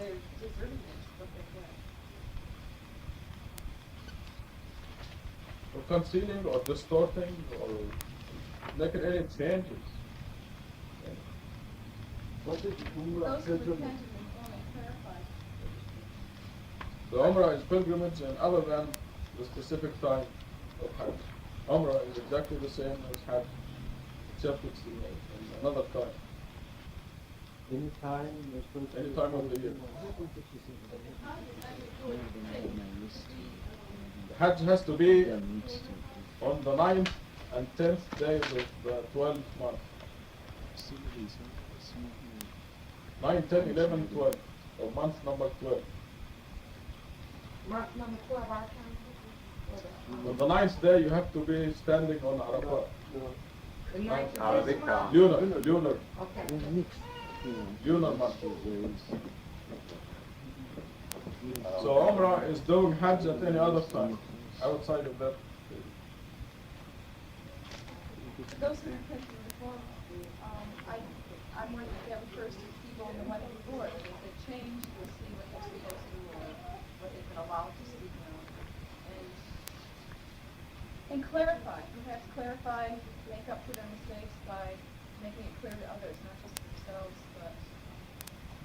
they're deserving of what they or concealing or distorting or making any changes. What is get. Those who repented and only clarified. The Umrah is pilgrimage and other than the specific time of Hajj. Umrah is exactly the same as Hajj, except it's in another time. any time? Any time of the year. The Hajj has to be on the 9th and 10th days of the 12th month. 9, 10, 11, 12, or month number 12. Month number 12, our time. On the 9th day, you have to be standing on Arafat. The ninth of Arabic this month? count. Lunar Okay. lunar month. So Umrah is doing Hajj at any other time, outside of that. Those who repented and reformed, I'm wondering if that refers to people in the went before. If they change, we'll see what they're supposed to, what they've been allowed to speak now. And clarify, perhaps clarify, make up for their mistakes by making it clear to others, not just themselves, but,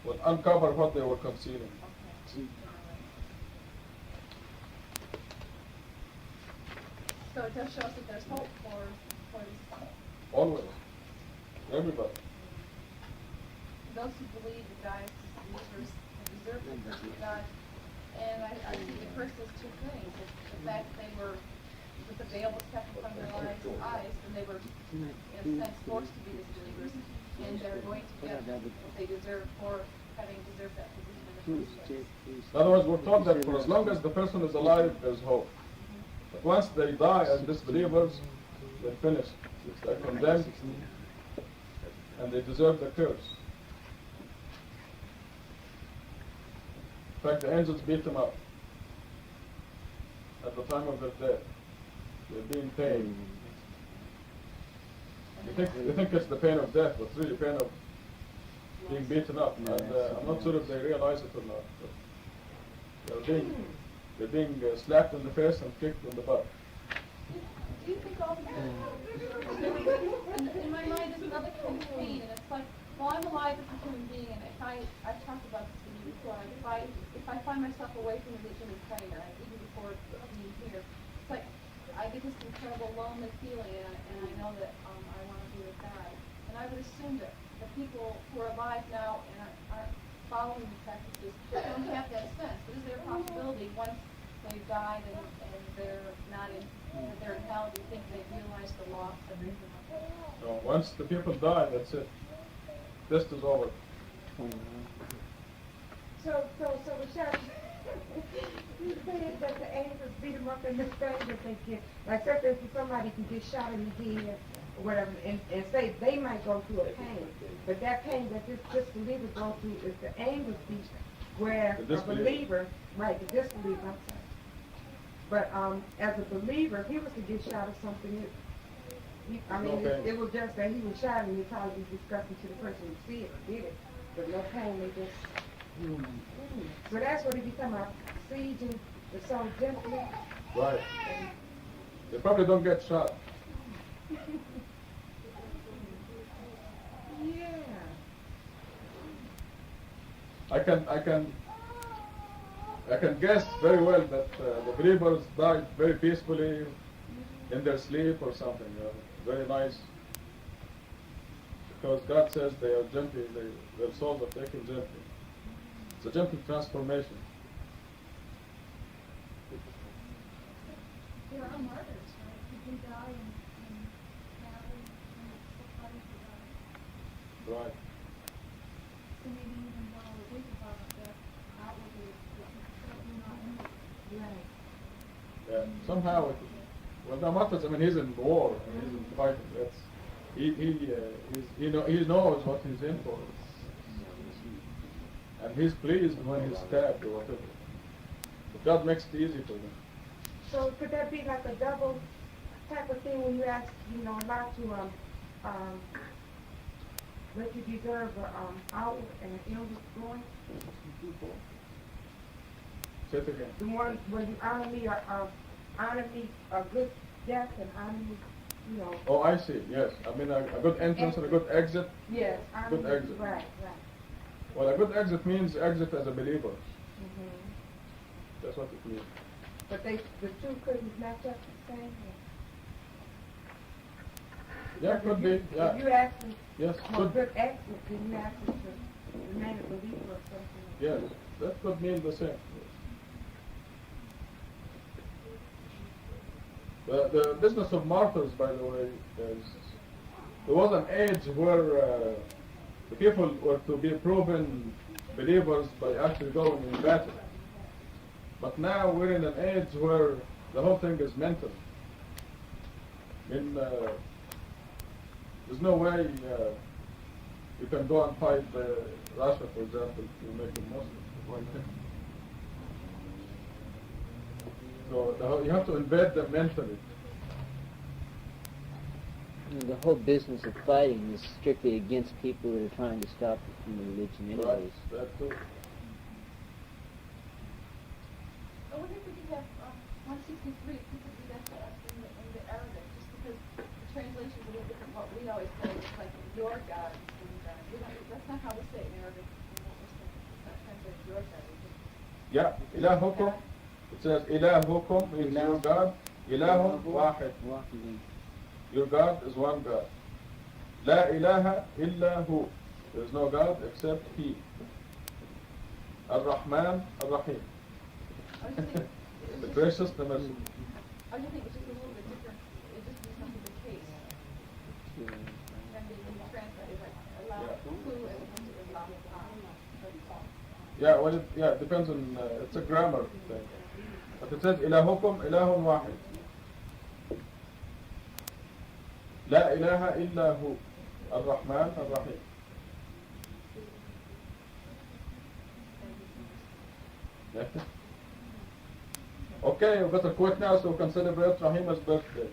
Will uncover what they were concealing. okay. So it does show us that there's hope for these, Always. Everybody. those who believe that God is believers and deserve the mercy of God. And I see the curse as two things. The fact that they were, with the veil was kept from their eyes, and they were, in a sense, forced to be disbelievers, and they're going to get what they deserve for having deserved that position in the first place. In other words, we're taught that for as long as the person is alive, there's hope. But once they die as disbelievers, they're finished. They're condemned, and they deserve the curse. In fact, the angels beat them up at the time of their death. They're being pained. You think it's the pain of death, but it's really pain of being beaten up. And I'm not sure if they realize it or not. But they're being slapped in the face and kicked in the butt. Do you think all in my mind there's another kind of pain, and it's like, well, I'm alive as a human being, and if I've talked about this with you before, if I find myself away from religion and prayer, even before being here, it's like I get this incredible lonely feeling, and I know that I want to be with God. And I would assume that the people who are alive now and are following the practices don't have that sense. But is there a possibility once they've died and they're not in, they're in hell, do you think they realize the loss of everything? So once the people die, that's it. Test is over. So Michelle, you said that the angels beat them up in the thing that they get, like if somebody can get shot in the head or whatever, and say they might go through a pain, but that pain that this disbeliever go through is the angels beat, where The a disbeliever. believer, right, the disbeliever, I'm sorry. But as a believer, if he was to get shot or something, it was just that he was shot and it probably be disgusting to the person who see it, did it, but no pain, they just. So that's what it become a siege and the soul gently. Right. They probably don't get shot. Yeah. I can guess very well that the believers died very peacefully in their sleep or something. Very nice. Because God says they are gently, their souls are taken gently. It's a gentle transformation. There are martyrs, right? People die in battle and somebody died. Right. So maybe even while we think about that outwardly, it's certainly not in it. Right. Yeah. Somehow, well, the martyrs, I mean, he's in war, he's in fighting. That's he knows what he's in for. And he's pleased when he's stabbed or whatever. But God makes it easy for them. So could that be like a double type of thing when you ask, not to but you deserve an hour and an endless glory. Say it again. The one where you honor me a good death and honor me, you know. Oh, I see. Yes. I mean, a good entrance and a good exit. Yes, honor Good me. exit. Right. Well, a good exit means exit as a believer. Mm-hmm. That's what it means. But the two couldn't match up the same. Yeah, could be. If Yeah. you ask me Yes. for a Could. good exit, then you ask me to remain a believer or something. Yes. That could mean the same. The business of martyrs, by the way, is there was an age where the people were to be proven believers by actually going in battle. But now we're in an age where the whole thing is mental. I mean, there's no way you can go and fight Russia, for example, to make them Muslim. So you have to embed them mentally. The whole business of fighting is strictly against people that are trying to stop it from the religion anyways. Right? That too. I wonder if we could have 163 could be that in the Arabic, just because the translation is a little different. What we always say is like your God. That's not how we say it in Arabic. It's not translated your God. Yeah, ilahukum. It says ilahukum means your God. Ilahun wahid. Your God is one God. La ilaha illa hu. There is no God except He. Ar-Rahman, Ar-Rahim. I just think The gracious, the merciful. I just think it's just a little bit different. It just is not the case. And the translate is like allow who as opposed to allow. Yeah, well, it depends on, it's a grammar thing. But it says, ilahukum ilahun wahid. La ilaha illa hu. Ar-Rahman, Ar-Rahim. Okay, we better quit now so we can celebrate Rahima's birthday.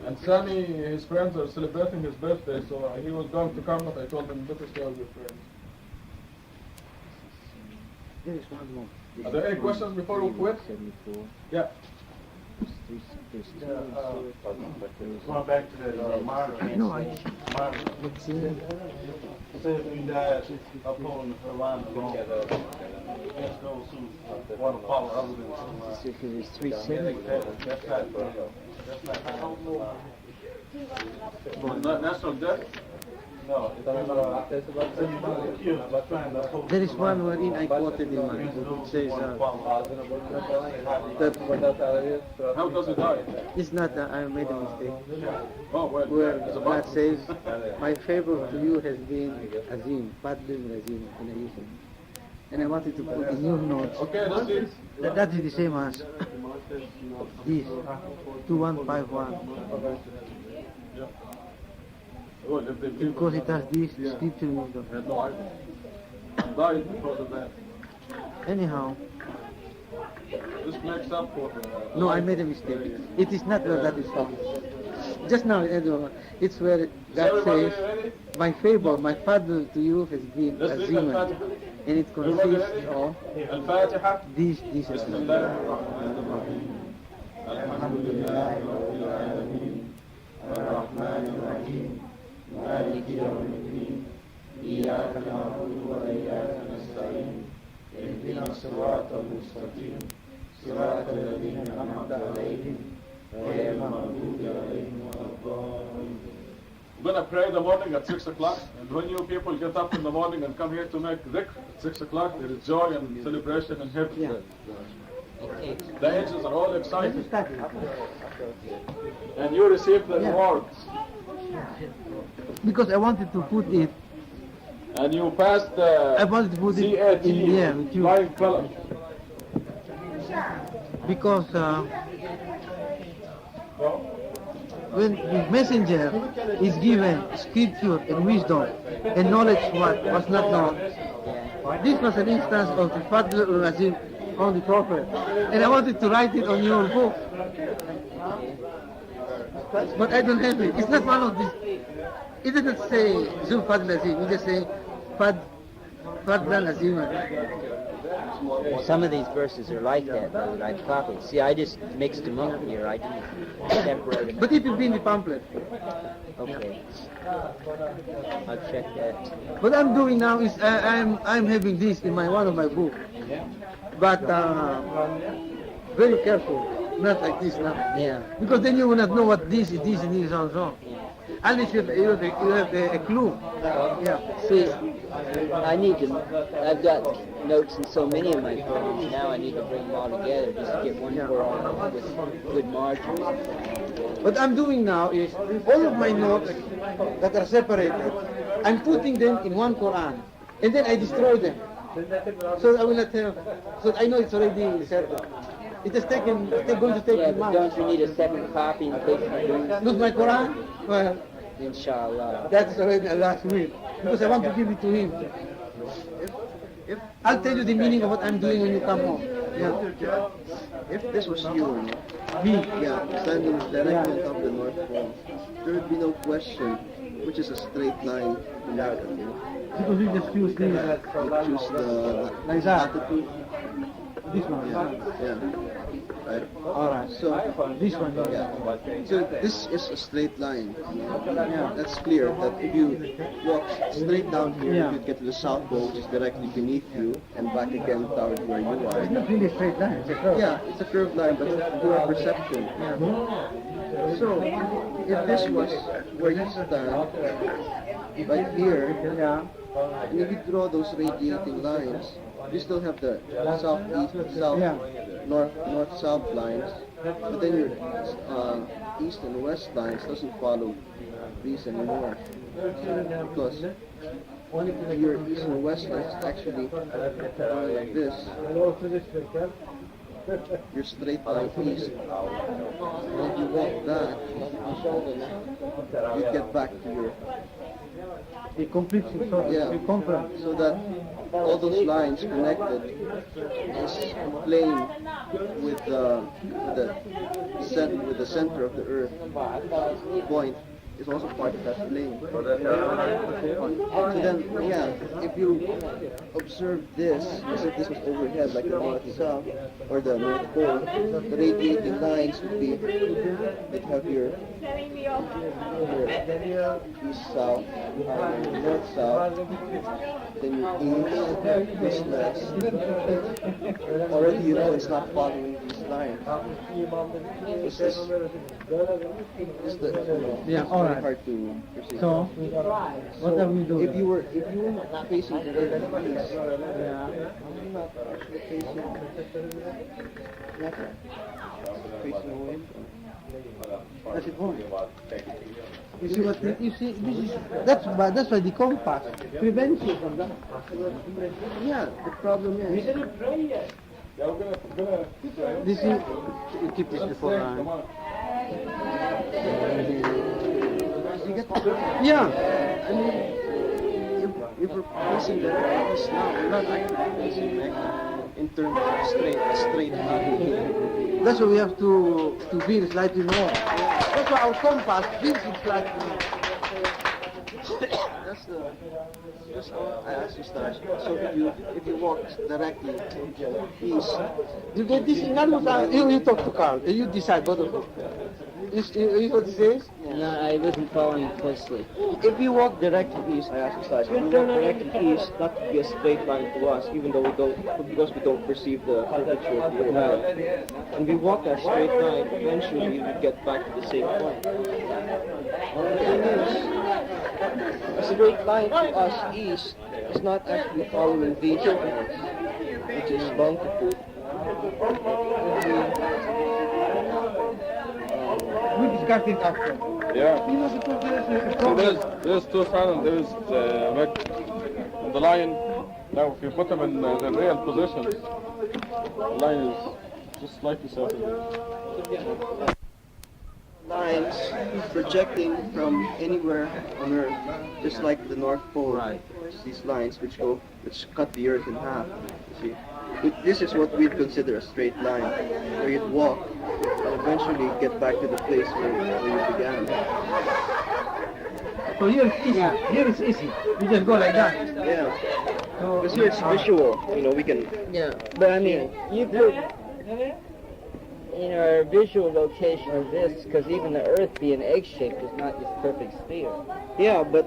And Sami, his friends are celebrating his birthday, so he was going to come, but I told him, better stay with your friends. There is one more. Are there any questions before we quit? 74. Yeah. Going back to that Myra. No, I. Myra. It's Says we died upholding the Quran alone against those who want to follow other than the Quran. it's 370. That's not how National debt? No, There is one wherein I quoted in mine. It says, How does it die? it's not that I made a mistake. Oh, well, Where it's God about says, my favor to you has been Azim, Fadlun Azim, in Asian. And I wanted to put in your notes. Okay, let's see. That is the same as this, 2151. Yeah. Well, if they Because it has this scripture in it. had no idea. And died because of that. Anyhow, This makes up for no, I made a mistake. It is not where that is from. Just now, it's where God everybody says, ready? my favor, my father to you has been Let's read Azim. Al-Fatiha. And it Everybody consists ready? of Al-Fatiha. this بسم الله الرحمن الرحيم الحمد لله رب العالمين الرحمن الرحيم مالك يوم الدين إياك نعبد وإياك نستعين اهدنا الصراط المستقيم صراط الذين أنعمت عليهم غير المغضوب عليهم ولا الضالين. We're going to pray in the morning at 6 o'clock, and when you people get up in the morning and come here to make dhikr at 6 o'clock, there is joy and celebration in heaven. Yeah. The angels are all excited. And you receive the rewards. Because I wanted to put it, And you passed the I wanted to put it CAT in the air with you. flying color. Because when the messenger is given scripture and wisdom and knowledge what was not known, this was an instance of the Fadl al-Azim on the Prophet. And I wanted to write it on your book. But I don't have it. It's not one of these. it doesn't say Zul Fadl Azim, it just say Fadlan Aziman. Some of these verses are like that, though, that I've copied. See, I just mixed them up here. I didn't separate them. But it will be in the pamphlet. Okay. I'll check that. What I'm doing now is I'm having this in one of my books, but very careful, not like this now. Yeah. Because then you will not know what this is, and this is so. Unless you have a clue. Yeah. See, I've got notes in so many of my poems. Now I need to bring them all together just to get one poem with good margins. What I'm doing now is all of my notes that are separated, I'm putting them in one Quran, and then I destroy them. So I will not have. So I know it's already settled. It is taken. It's going to take Yeah, but months. don't you need a second copy in case you do? Not my Quran. Well, Inshallah. that's already a last will because I want to give it to him. I'll tell you the meaning of what I'm doing when you come home. Yeah. If this was you, Me. yeah, standing directly on top of the North Pole, there would be no question which is a straight line to look at, you know. Because we just choose this. You choose the Like that. altitude, This one. yeah, right? Alright. So, This one. yeah, so this is a straight line. Yeah. That's clear that if you walk straight down here, Yeah. you get to the South Pole, which is directly beneath you, and back again towards where you It's are. not really a straight line. It's a curve. Yeah, it's a curved line, but your perception. So, if this was where you stand, right here, Yeah. and if you draw those radiating lines, you still have the southeast, south, Yeah. north-south lines, but then your east and west lines doesn't follow these anymore, because your east and west lines is actually like this. Your straight line east. And if you walk that, you get back to your, It completes it. So yeah, it complements. so that all those lines connected is plane with the center of the earth point is also part of that plane. So then, yeah, if you observe this, as if this was overhead like the north-south or the North Pole, the radiating lines would be, they'd have your east-south, north-south, then your east-west. Already you know it's not following these lines. It's just, Yeah, all right. hard to perceive. So, what are we doing? If you were facing the east, Yeah. not actually facing, not facing away from. That's the point. You see what? You see, this is that's why the compass prevents you from that. Yeah, the problem is. Yeah, we're gonna This is you keep this before. You get Yeah. I mean, if we're facing the east now, we're not actually facing back in terms of a straight line. That's why we have to veer slightly more. That's why our compass veers it slightly more. That's all I asked you, Stash. So if you walk directly east, You get this in other words, you talk to Carl, and you decide both of you. You what he says? No, I wasn't following closely. if you walk directly east, I asked you, Stash, if you walk directly east, that would be a straight line to us, even though because we don't perceive the curvature of the path. And we walk that straight line, eventually we would get back to the same point. The thing is, a straight line to us east is not actually following these points, which is longitude. We discussed it after. Yeah. You know, because there's a So problem. there's two sides. There's the line. Now, if you put them in the real positions, the line is just like you said. Lines projecting from anywhere on Earth, just like the North Pole. Right. These lines which cut the Earth in half. You see, this is what we'd consider a straight line, where you'd walk and eventually get back to the place where you began. So here it's easy. Here it's easy. You just go like that. Yeah. So Because here it's visual. You know, we can. Yeah, but I mean, you put, a visual location of this, because even the Earth being egg-shaped is not this perfect sphere. Yeah, but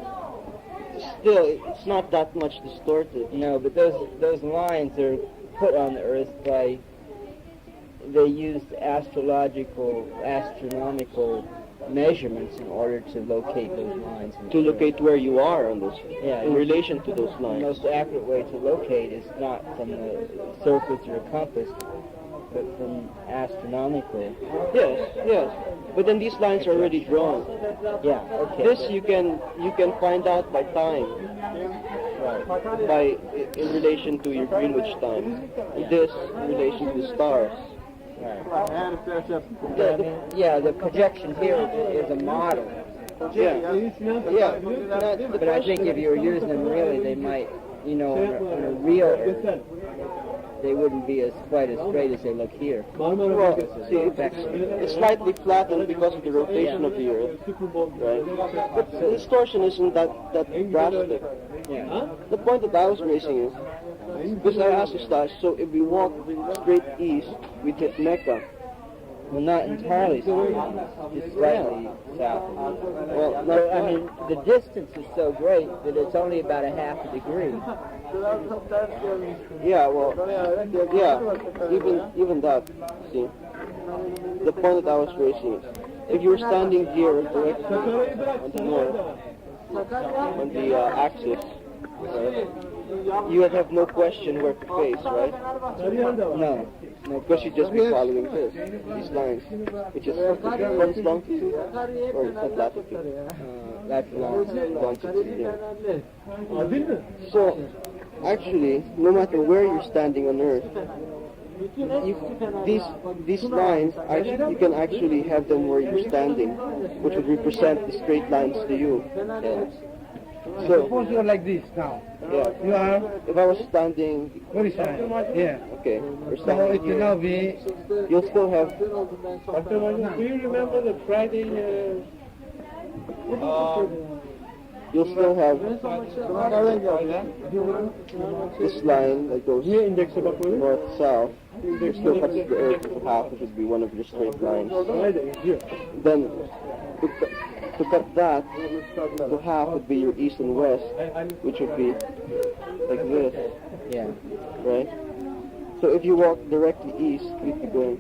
still, it's not that much distorted. No, but those lines are put on the Earth by, they used astronomical measurements in order to locate those lines. To locate where you are on this, Yeah, in relation to those the lines. most accurate way to locate is not from the surface or compass, but from astronomical. Yes. But then these lines are already drawn. Yeah, okay. This you can find out by time, by in relation to your Greenwich time. This in relation to the stars. The projection here is a model. Yeah. But I think if you were using them really, they might, on a real Earth, they wouldn't be quite as straight as they look here. Well, see, it's slightly flattened because of the rotation of the Earth, right? But the distortion isn't that drastic. Yeah. The point that I was raising is, because I asked you, Stash, so if we walk straight east, we hit Mecca. Well, not entirely south, just slightly south. Well, So, I mean, the distance is so great that it's only about a half a degree. yeah, even that, see. The point that I was raising is, if you were standing here directly on the north, on the axis, right, you would have no question where to face, right? No. Because you'd just be following these lines, which is what's longitude, or it's not latitude. That's long. Longitude, yeah. So, actually, no matter where you're standing on Earth, these lines, you can actually have them where you're standing, which would represent the straight lines to you. So suppose you are like this now. Yeah. You are If I was standing, very shy. Yeah. okay, or So standing it will here, now be. you'll still have. Do you remember the Friday? You'll still have this line that goes north-south. It still touches the Earth with half, which would be one of your straight lines. Then, to cut that, the half would be your east and west, which would be like this, Yeah. right? So if you walk directly east, you'd be going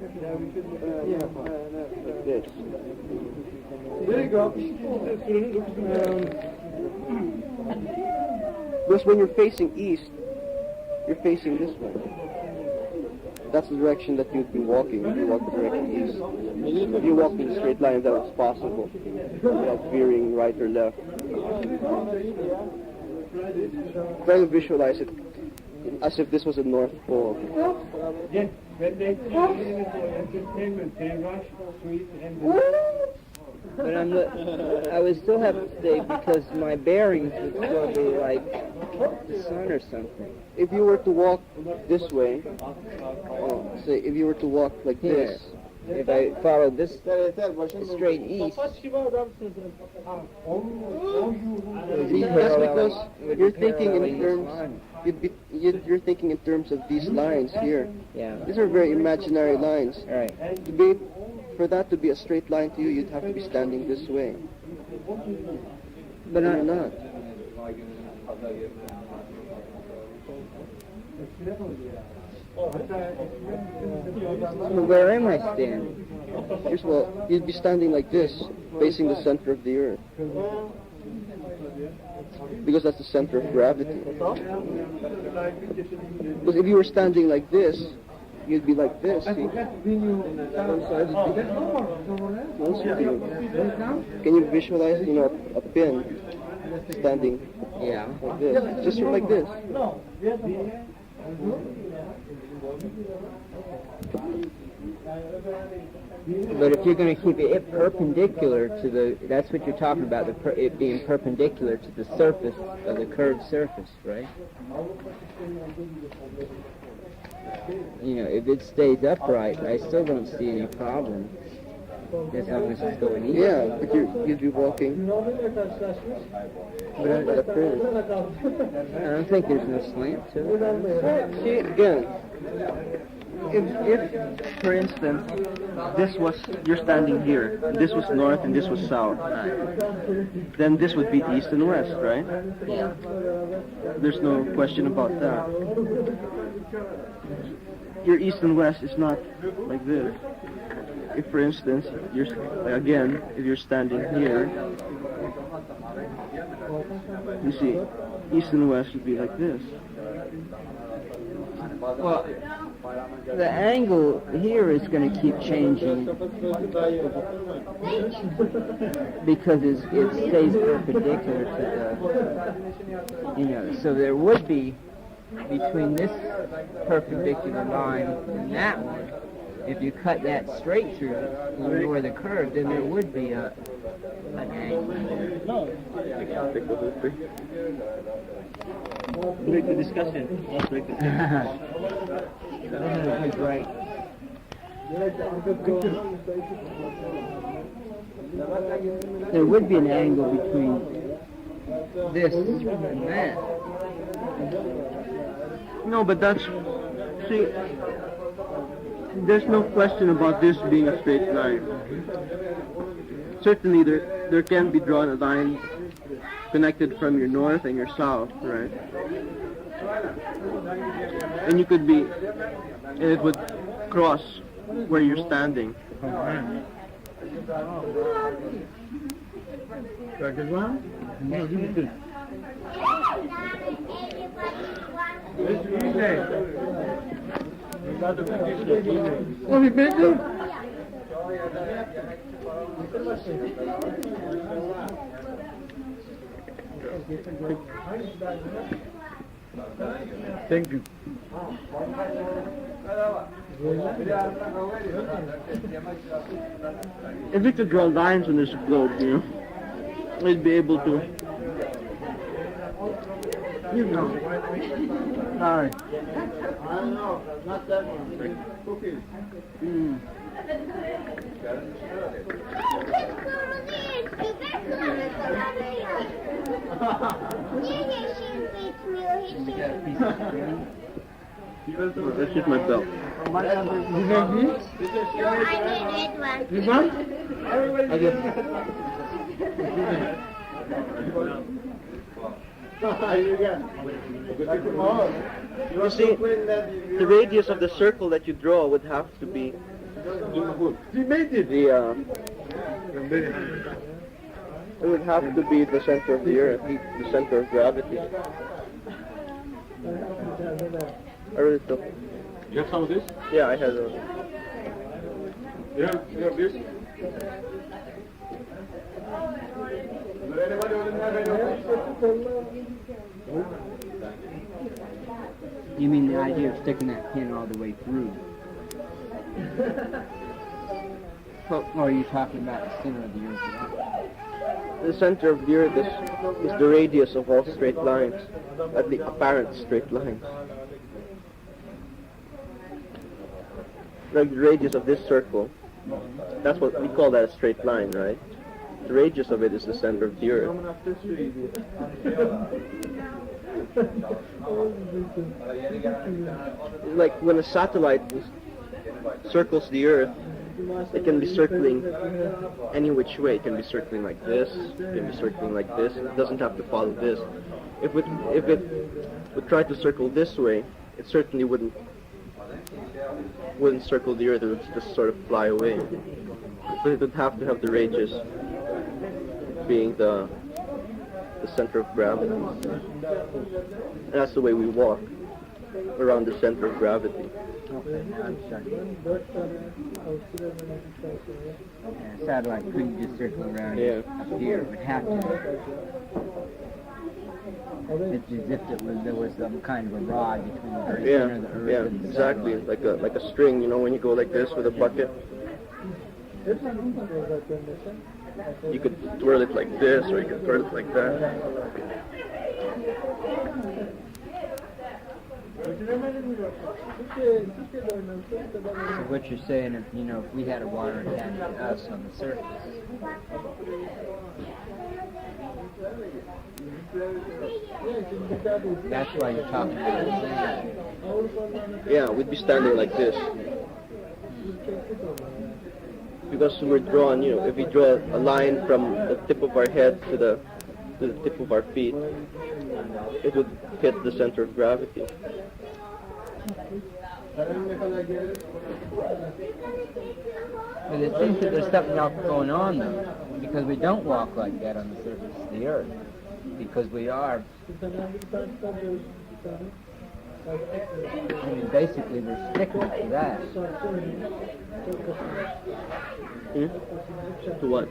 like this. There you go. Because when you're facing east, you're facing this way. That's the direction that you'd be walking if you walk directly east. If you walk in a straight line, that was possible, without veering right or left. Try to visualize it as if this was a North Pole. Yes, when they see entertainment, they rush street and But I would still have to stay because my bearings would still be like the sun or something. If you were to walk this way, say if you were to walk like Here. this, If I follow this straight east, that's because you're thinking in terms. You're thinking in terms of these lines here. yeah. These are very imaginary lines. All right. To be, for that to be a straight line to you, you'd have to be standing this way. But You're not. So where am I standing? Well, you'd be standing like this, facing the center of the Earth. Because that's the center of gravity. Because if you were standing like this, you'd be like this. See? Can you visualize, a pin standing Yeah. like this? Just like this. But if you're going to keep it perpendicular to that's what you're talking about, it being perpendicular to the surface of the curved surface, right? If it stays upright, I still don't see any problem. as long as it's going east. Yeah, but you'd be walking But by the curve. I don't think there's no slant to it. See, again, if, for instance, you're standing here, and this was north and this was south, then this would be east and west, right? Yeah. There's no question about that. Your east and west is not like this. If, for instance, if you're standing here, you see, east and west would be like this. Well, the angle here is going to keep changing because it stays perpendicular to the, so there would be between this perpendicular line and that one, if you cut that straight through where the curve, then there would be an angle. Break the discussion. Let's break the discussion. Right. There would be an angle between this and that. No, but see, there's no question about this being a straight line. Certainly there can be drawn a line connected from your north and your south, right? And you could be, and it would cross where you're standing. Oh, we made it? Thank you. If we could draw lines on this globe, we'd be able to. All right. Not that one. Cookies. That's just my belt. This one? You see, the radius of the circle that you draw would have to be it would have to be the center of the earth, the center of gravity. I really thought. You have some of this? Yeah, I had a. You have this? You mean the idea of sticking that pin all the way through? Or are you talking about the center of the earth? The center of the earth is the radius of all straight lines, at the apparent straight lines. Like the radius of this circle, that's what we call that a straight line, right? The radius of it is the center of the earth. Like when a satellite circles the earth, it can be circling any which way. It can be circling like this, it can be circling like this. It doesn't have to follow this. If it would try to circle this way, it certainly wouldn't circle the earth. It would just sort of fly away. So it would have to have the radius being the center of gravity. And that's the way we walk, around the center of gravity. Satellite couldn't just circle around up here. It would have to. It's as if there was some kind of a rod between the very center of the earth and the exactly. satellite. Like a string, when you go like this with a bucket. You could twirl it like this, or you could twirl it like that. what you're saying is, you know, if we had a water attached to us on the surface, that's why you're talking about it. Yeah, we'd be standing like this. Because we're drawn, you know, if we draw a line from the tip of our head to the tip of our feet, it would hit the center of gravity. But it seems that there's something else going on though, because we don't walk like that on the surface of the earth, because we are. I mean, basically, we're sticking to that. To what?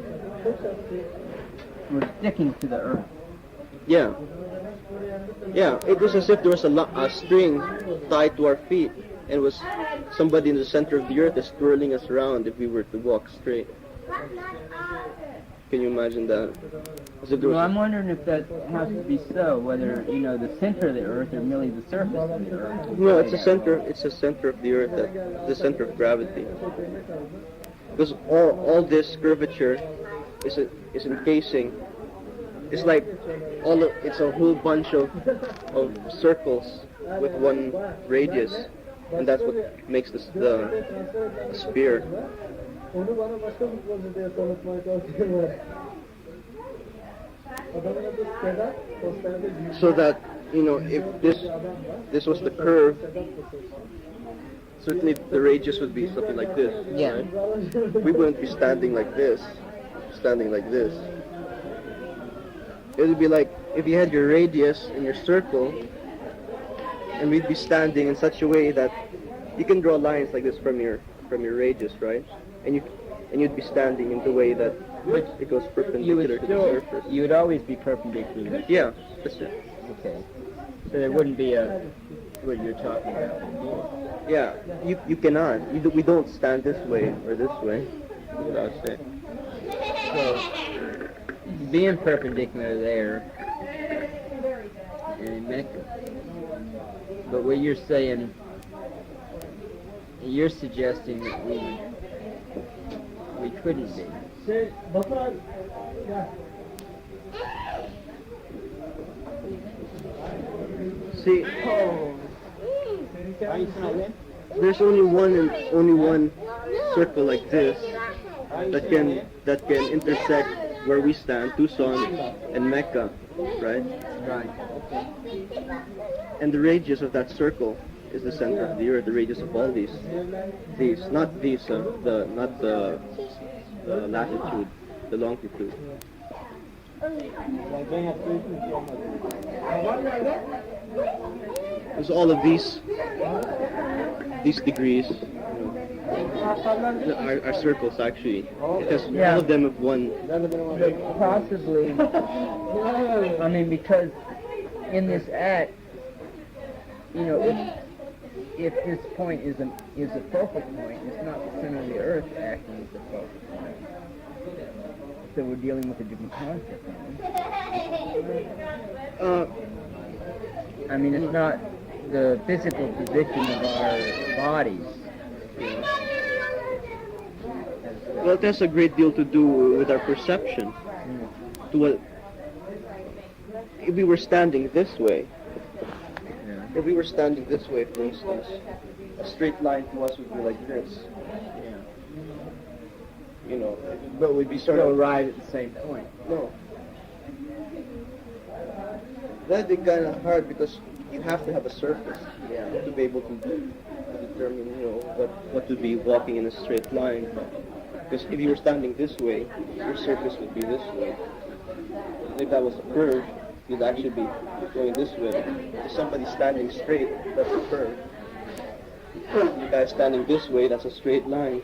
We're sticking to the earth. Yeah. Yeah, it was as if there was a string tied to our feet, and it was somebody in the center of the earth that's twirling us around if we were to walk straight. Can you imagine that? As if there was Well, I'm wondering if that has to be so, whether, you know, the center of the earth or merely the surface of the earth. No, it's a center of the earth, the center of gravity. Because all this curvature is encasing. It's like it's a whole bunch of circles with one radius, and that's what makes the sphere. So that, you know, if this was the curve, certainly the radius would be something like this. Yeah. Right? We wouldn't be standing like this. It would be like if you had your radius and your circle, and we'd be standing in such a way that you can draw lines like this from your radius, right? And you'd be standing in the way that it goes perpendicular to the surface. You would always be perpendicular. Yeah, that's it. Okay. So there wouldn't be what you're talking about before. Yeah, you cannot. We don't stand this way or this way. Without saying. So, being perpendicular there, and but what you're saying, you're suggesting that we couldn't be. See, there's only one circle like this that can intersect where we stand, Tucson and Mecca, right? Right. And the radius of that circle is the center of the earth. The radius of all these, not the latitude, the longitude. There's all of these degrees are circles actually, because all of them have one. Possibly. I mean, because in this act, you know, if this point is a focal point, it's not the center of the earth acting as the focal point. So we're dealing with a different concept. I mean, it's not the physical position of our bodies. Well, it has a great deal to do with our perception. To what, if we were standing this way, for instance, a straight line to us would be like this. You know, but we'd be sort of arrive at the same point. No. That'd be kind of hard because you have to have a surface to be able to determine, you know, what to be walking in a straight line. Because if you were standing this way, your surface would be this way. And if that was a curve, you'd actually be going this way. If somebody's standing straight, that's a curve. The guy standing this way, that's a straight line.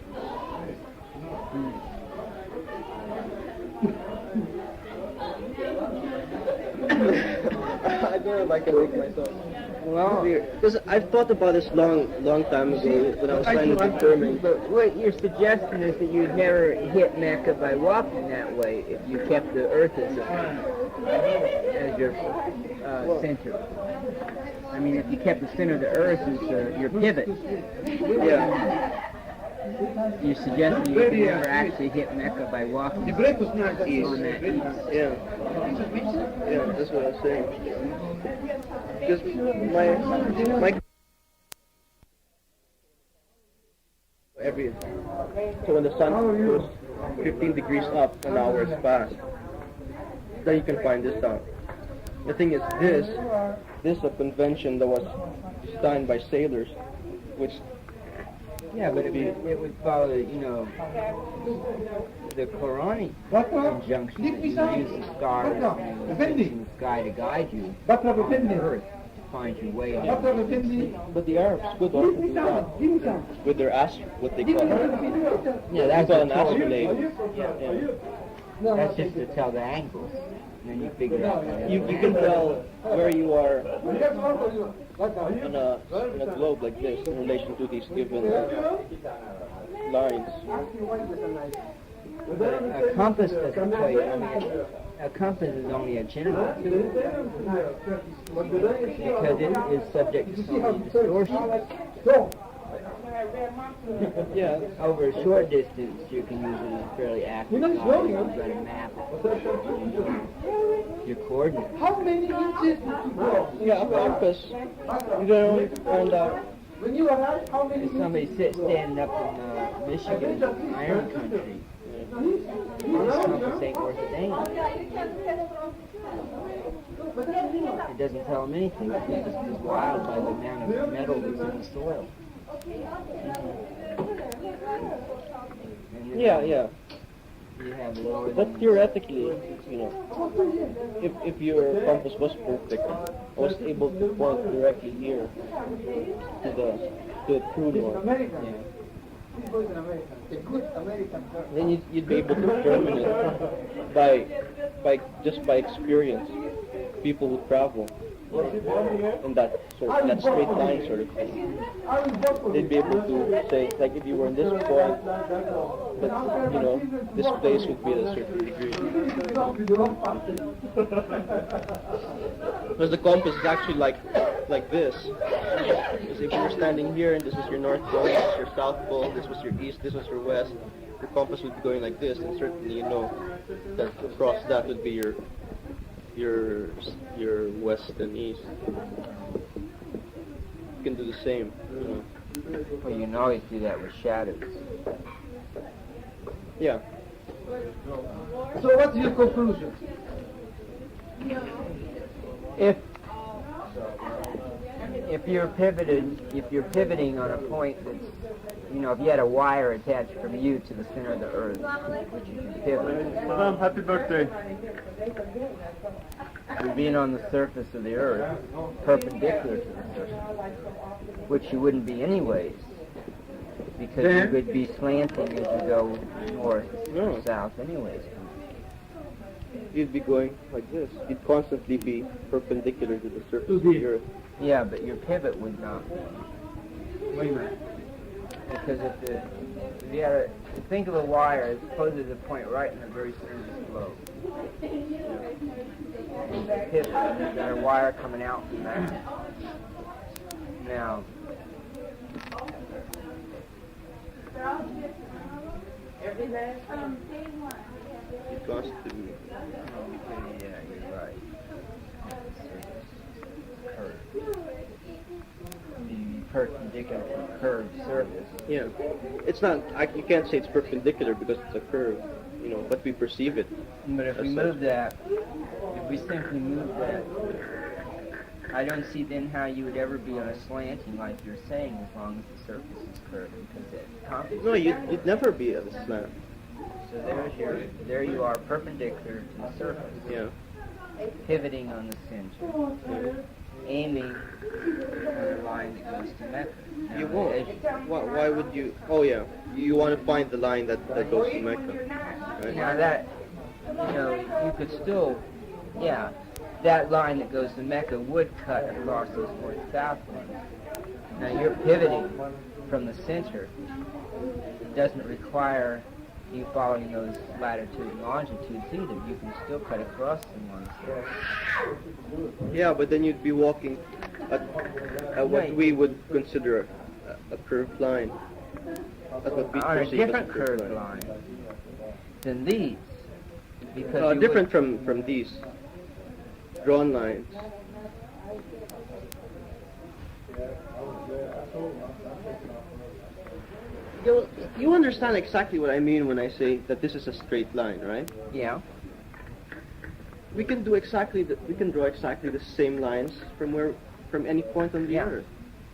I don't know if I can make myself. Well, because I've thought about this long time ago when I was trying to determine. But what you're suggesting is that you'd never hit Mecca by walking that way if you kept the earth as your center. I mean, if you kept the center of the Earth as your pivot, Yeah. you're suggesting you can never actually hit Mecca by walking The break was not East. on that east. Yeah. Yeah, that's what I was saying. Because my so when the sun goes 15 degrees up, an hour has passed. Then you can find this out. The thing is, this is a convention that was designed by sailors, which Yeah, but it would follow, the Quranic injunction that you use the stars and the sky to guide you on the earth to find your way on the but the Arabs could also do that with their what they call Yeah, that's that's an a astrolabe. Yeah. That's just to tell the angles. And then you figure out You can tell where you are in a globe like this in relation to these given lines. a compass doesn't tell you. I mean, a compass is only a general because it is subject to so many distortions. Yeah. Over a short distance, you can use it as fairly accurate. You've got a map. Your coordinates. Yeah, a compass. You can only find out. If somebody standing up in Michigan, Iron Country, this compass ain't worth a damn. It doesn't tell them anything. It's just wild by the amount of metal that's in the soil. Yeah, yeah. You have lower But theoretically, if your compass was perfect, I was able to point directly here to the true north. Then you'd be able to determine it by experience. People who travel in that straight line sort of thing. They'd be able to say, like, if you were in this point, that this place would be at a certain degree. Because the compass is actually like this. Because if you were standing here and this is your North Pole, this is your South Pole, this was your East, this was your West, the compass would be going like this, and certainly you know that across that would be your West and East. You can do the same. Well, you can always do that with shadows. Yeah. So what's your conclusion? If you're pivoting on a point that's, if you had a wire attached from you to the center of the earth, which you can pivot. Madam, happy birthday. You're being on the surface of the earth, perpendicular to the surface, which you wouldn't be anyways, because you would be slanting as you go north or south anyways. You'd be going like this. You'd constantly be perpendicular to the surface of the earth. Yeah, but your pivot would not be. Wait a minute. Because if you had think of a wire as opposed to the point right in the very center of this globe. And the pivot, and you've got a wire coming out from that. Now, You'd constantly be. yeah, you're right. Curved. The perpendicular to the curved surface. Yeah. It's not. You can't say it's perpendicular because it's a curve. But we perceive it. But if we move that, if we simply move that, I don't see then how you would ever be on a slanting like you're saying as long as the surface is curved, because that compass. No, you'd never be at a slant. So there you are, perpendicular to the surface. Yeah. Pivoting on the center, aiming on a line that goes to Mecca. Now, You won't. Why would you? Oh yeah, you want to find the line that goes to Mecca, right? Now that, you could still, that line that goes to Mecca would cut across those north-south lines. Now you're pivoting from the center. It doesn't require you following those latitude and longitudes either. You can still cut across them on the surface. Yeah, but then you'd be walking at what we would consider a curved line. At what we On a perceive as different curved line than these. Because you different from these drawn lines. You understand exactly what I mean when I say that this is a straight line, right? Yeah. We can draw exactly the same lines from any point on the Yeah. earth.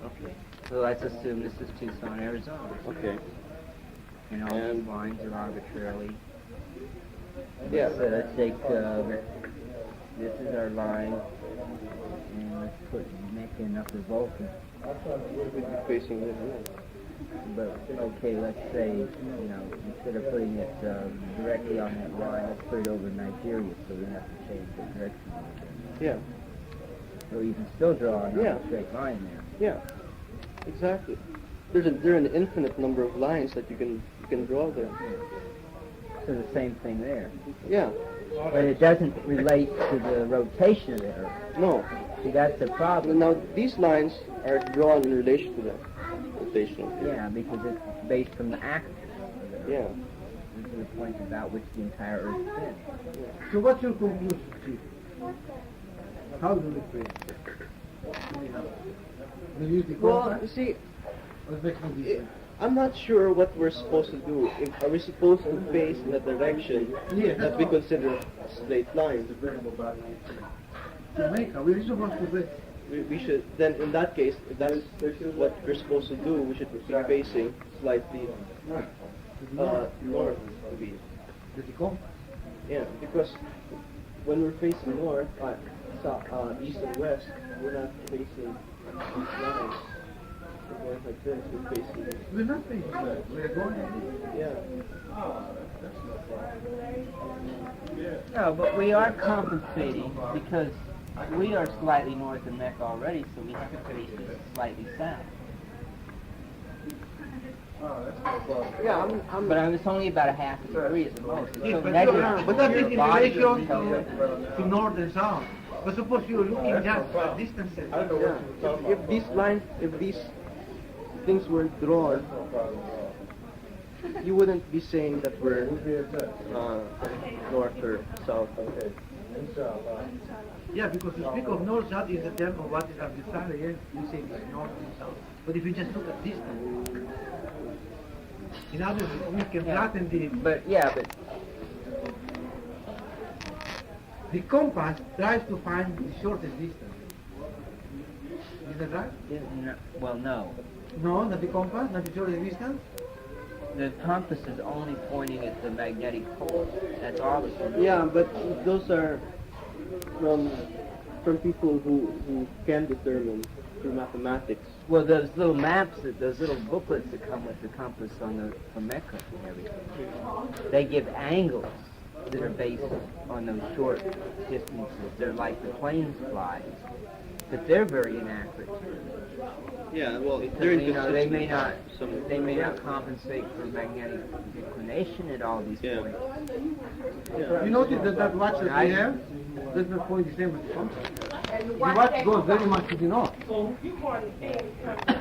Okay. So let's assume this is Tucson, Arizona. Okay. And all these lines are arbitrarily. Yeah. So let's take this is our line, and let's put Mecca and Upper Vulcan. Facing this. But okay, let's say instead of putting it directly on that line, let's put it over Nigeria, so we have to change the direction. Yeah. So you can still draw another Yeah. straight line there. Yeah. Exactly. There are an infinite number of lines that you can draw there. So the same thing there. Yeah. But it doesn't relate to the rotation of the Earth. No. See, that's the problem. Now these lines are drawn in relation to the rotational field. Yeah, because it's based from the axis. Yeah. This is the point about which the entire Earth spins. So what's your conclusion, Chief? How do we pray? We use the Well, compass? you see, Or makes no difference? I'm not sure what we're supposed to do. Are we supposed to face in the direction that we consider straight lines? Jamaica, we're supposed to pray. We should then, in that case, if that's what we're supposed to do, we should be facing slightly north to be. With the compass. Yeah, because when we're facing north, east and west, we're not facing these lines. We're going like this. We're facing. We're not facing that. We're going. Yeah. No, but we are compensating because we are slightly north of Mecca already, so we have to face it slightly south. Yeah, But it's only about a half a degree at the most. It's so But negative. that is Your in body relation doesn't help. to north and south. But suppose you're looking just at distances. yeah. If these lines, if these things were drawn, you wouldn't be saying that we're north or south. Yeah, because to speak of north-south is a term of what is arbitrary. Yes, we say it's north and south. But if you just look at distance, in other words, we can flatten But the compass tries to find the shortest distance. Is that right? well, no. No, not the compass, not the shortest distance. The compass is only pointing at the magnetic pole. That's all it's doing. Yeah, but those are from people who can determine through mathematics. Well, those little maps, those little booklets that come with the compass from Mecca and everything, they give angles that are based on those short distances. They're like the planes fly, but they're very inaccurate. Yeah, well, Because, they're they may inconsistent. not compensate for magnetic inclination at all these Yeah. points. You notice that watch that we have does not point the same with the compass. The watch goes very much to the north.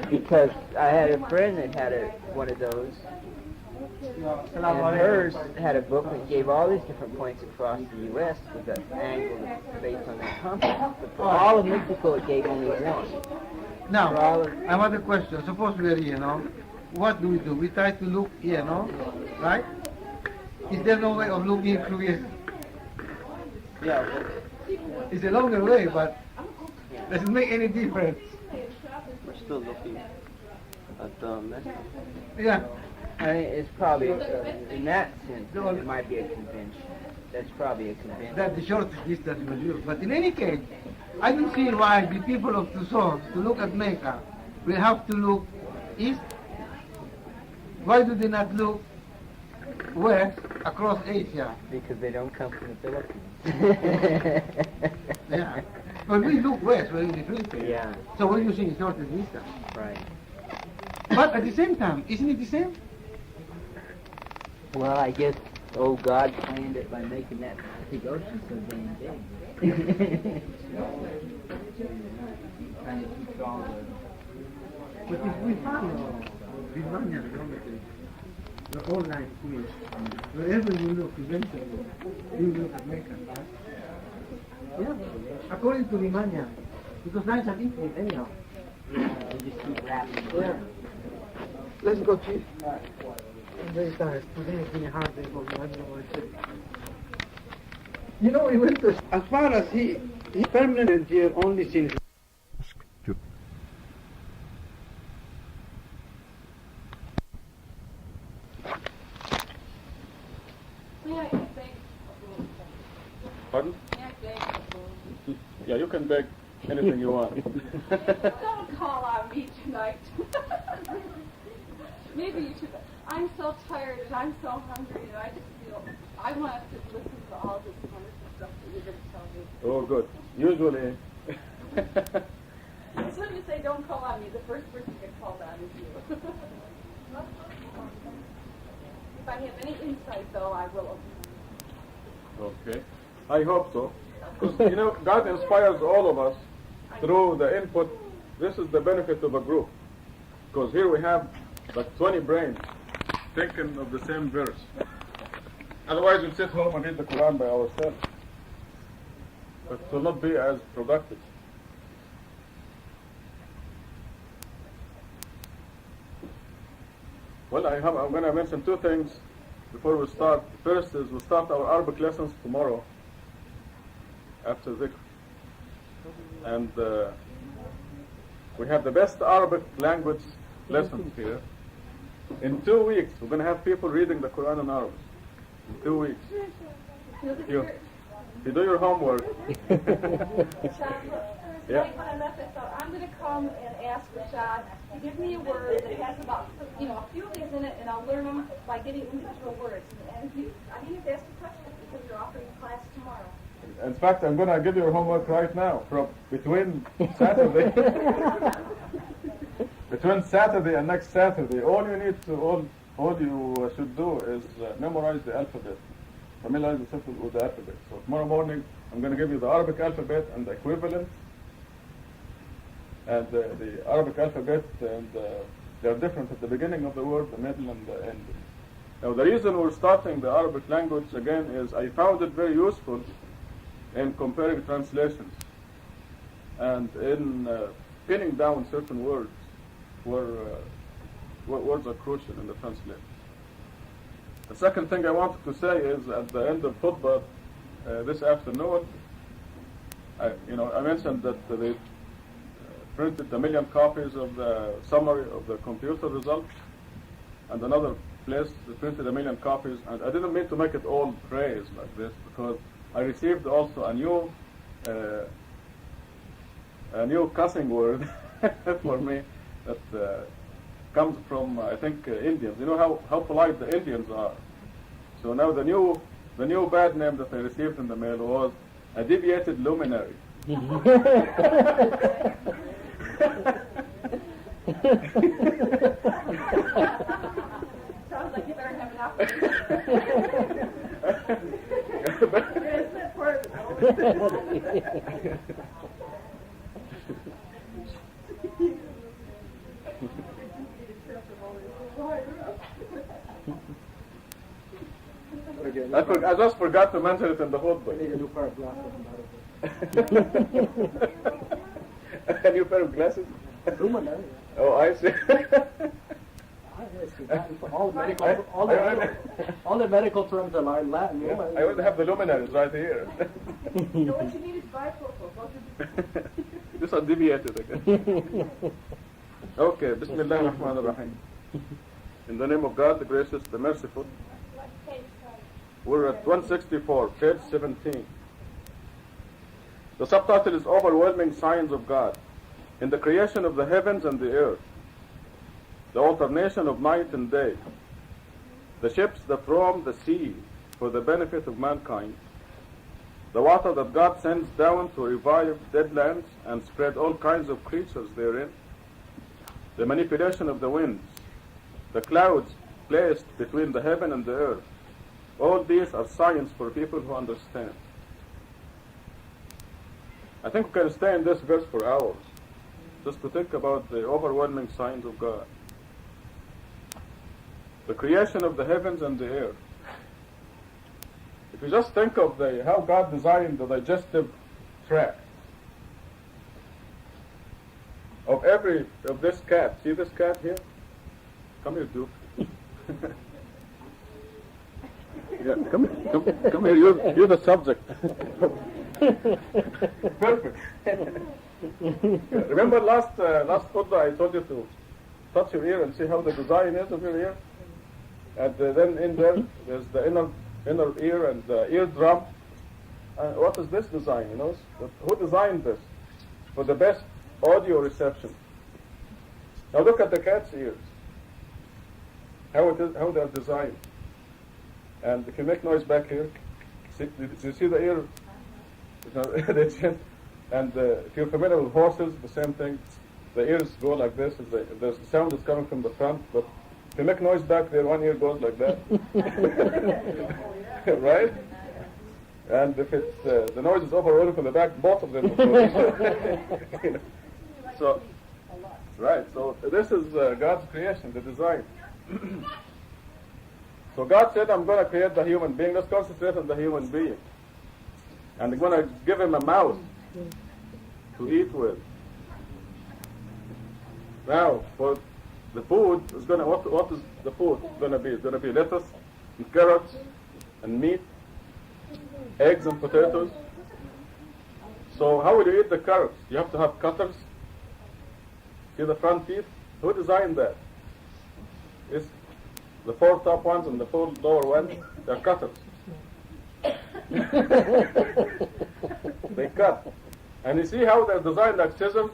Because I had a friend that had one of those, and hers had a book that gave all these different points across the U.S. with an angle that's based on that compass. But for all of Mexico, it gave only one. Now, For all of, I have a question. Suppose we are here, what do? We try to look here, right? Is there no way of looking through here? Yeah, It's a longer way, but doesn't make any difference. we're still looking at Mexico. Yeah. I mean, it's probably, in that sense, it might be a convention. That's probably a convention. That's the shortest distance we use. But in any case, I don't see why the people of Tucson, to look at Mecca, will have to look east. Why do they not look west across Asia? Because they don't come from the Philippines. Yeah. But we look west, we're in the Philippines. Yeah, So we're using shortest distance. right. But at the same time, isn't it the same? Well, I guess, God planned it by making that Pacific Ocean so damn big. kind of keeps all But if we follow Vimanya geometry, the whole line quiz, wherever you look, eventually you look at Mecca, right? Yeah, according to Vimanya, because lines are infinite anyhow. they just keep wrapping. Yeah. Let's go, Chief. I'm very tired. Today has been a hard day for me. I don't know what to say. You know, he went to, as far as he permanent here only since. May I beg? Pardon? May I beg? Yeah, you can beg anything you want. Don't call on me tonight. Maybe you should. I'm so tired and I'm so hungry and I just feel I want to listen to all this wonderful stuff that you're going to tell me. Oh, good. Usually, As soon as you say don't call on me, the first person to get called on is you. If I have any insight, though, I will. okay. I hope so. Because, you know, God inspires all of us through the input. This is the benefit of a group. Because here we have like 20 brains thinking of the same verse. Otherwise, we'll sit home and read the Quran by ourselves. But it will not be as productive. Well, I'm going to mention two things before we start. First is we'll start our Arabic lessons tomorrow after dhikr. And we have the best Arabic language lessons here. In 2 weeks, we're going to have people reading the Quran in Arabic. In 2 weeks. You do your homework. Yeah. When I left, I thought, I'm going to come and ask Rashad to give me a word that has about, a few of these in it, and I'll learn them by getting individual words. And I didn't ask a question because you're offering class tomorrow. In fact, I'm going to give you your homework right now. From between Saturday, between Saturday and next Saturday, all you should do is memorize the alphabet, familiarize yourself with the alphabet. So tomorrow morning, I'm going to give you the Arabic alphabet and the equivalent, and the Arabic alphabet, and they're different at the beginning of the word, the middle, and the end. Now, the reason we're starting the Arabic language again is I found it very useful in comparing translations and in pinning down certain words where words are crucial in the translation. The second thing I wanted to say is at the end of khutbah this afternoon, I mentioned that they printed 1 million copies of the summary of the computer results, and another place they printed 1 million copies, and I didn't mean to make it all praise like this because I received also a new cussing word for me that comes from I think Indians. You know how polite the Indians are. So now the new bad name that I received in the mail was a deviated luminary. Sounds like you better have an opportunity. I just forgot to mention it in the khutbah. A new pair of glasses? Oh, I see. All the medical terms are in Latin. Yeah, I would have the luminaries right here. So what you need is bifocal. These are deviated again. Okay, Bismillah ar-Rahman ar-Rahim. In the name of God, the gracious, the merciful. We're at 164, page 17. The subtitle is Overwhelming Signs of God. In the creation of the heavens and the earth, the alternation of night and day, the ships that roam the sea for the benefit of mankind, the water that God sends down to revive dead lands and spread all kinds of creatures therein, the manipulation of the winds, the clouds placed between the heaven and the earth, all these are signs for people who understand. I think we can stay in this verse for hours, just to think about the overwhelming signs of God. The creation of the heavens and the earth. If you just think of how God designed the digestive tract of this cat. See this cat here? Come here, Duke. Yeah, come here. You're the subject. Perfect. Remember last khutbah I told you to touch your ear and see how the design is of your ear, and then in there's the inner ear and the eardrum. What is this design? You know, who designed this for the best audio reception? Now look at the cat's ears. How they're designed. And if you make noise back here, do you see the ear? The chin. And if you're familiar with horses, the same thing. The ears go like this. The sound is coming from the front, but if you make noise back there, one ear goes like that. Right? And if it's the noise is overwhelming from the back, both of them will go. So, right. So this is God's creation, the design. So God said, I'm going to create the human being. Let's concentrate on the human being. And I'm going to give him a mouth to eat with. Now, for the food, what is the food going to be? It's going to be lettuce and carrots and meat, eggs and potatoes. So how will you eat the carrots? You have to have cutters. See the front teeth? Who designed that? It's the 4 top ones and the 4 lower ones. They're cutters. They cut. And you see how they're designed like scissors?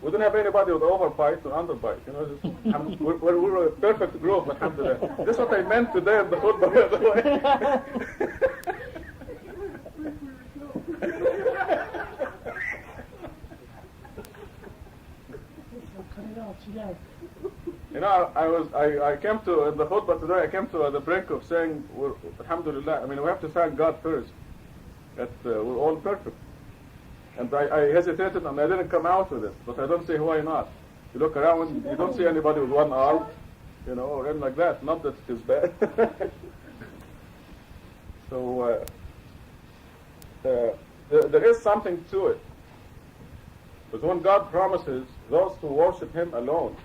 We don't have anybody with overbite or underbite. You know, we're a perfect group, alhamdulillah. This is what I meant today in the football, by the way. You know, I came to, in the khutbah today, I came to the brink of saying, alhamdulillah, I mean, we have to thank God first, that we're all perfect. And I hesitated and I didn't come out with it, but I don't say why not. You look around, you don't see anybody with one arm, you know, or anything like that. Not that it is bad. So, there is something to it. But when God promises those who worship Him alone,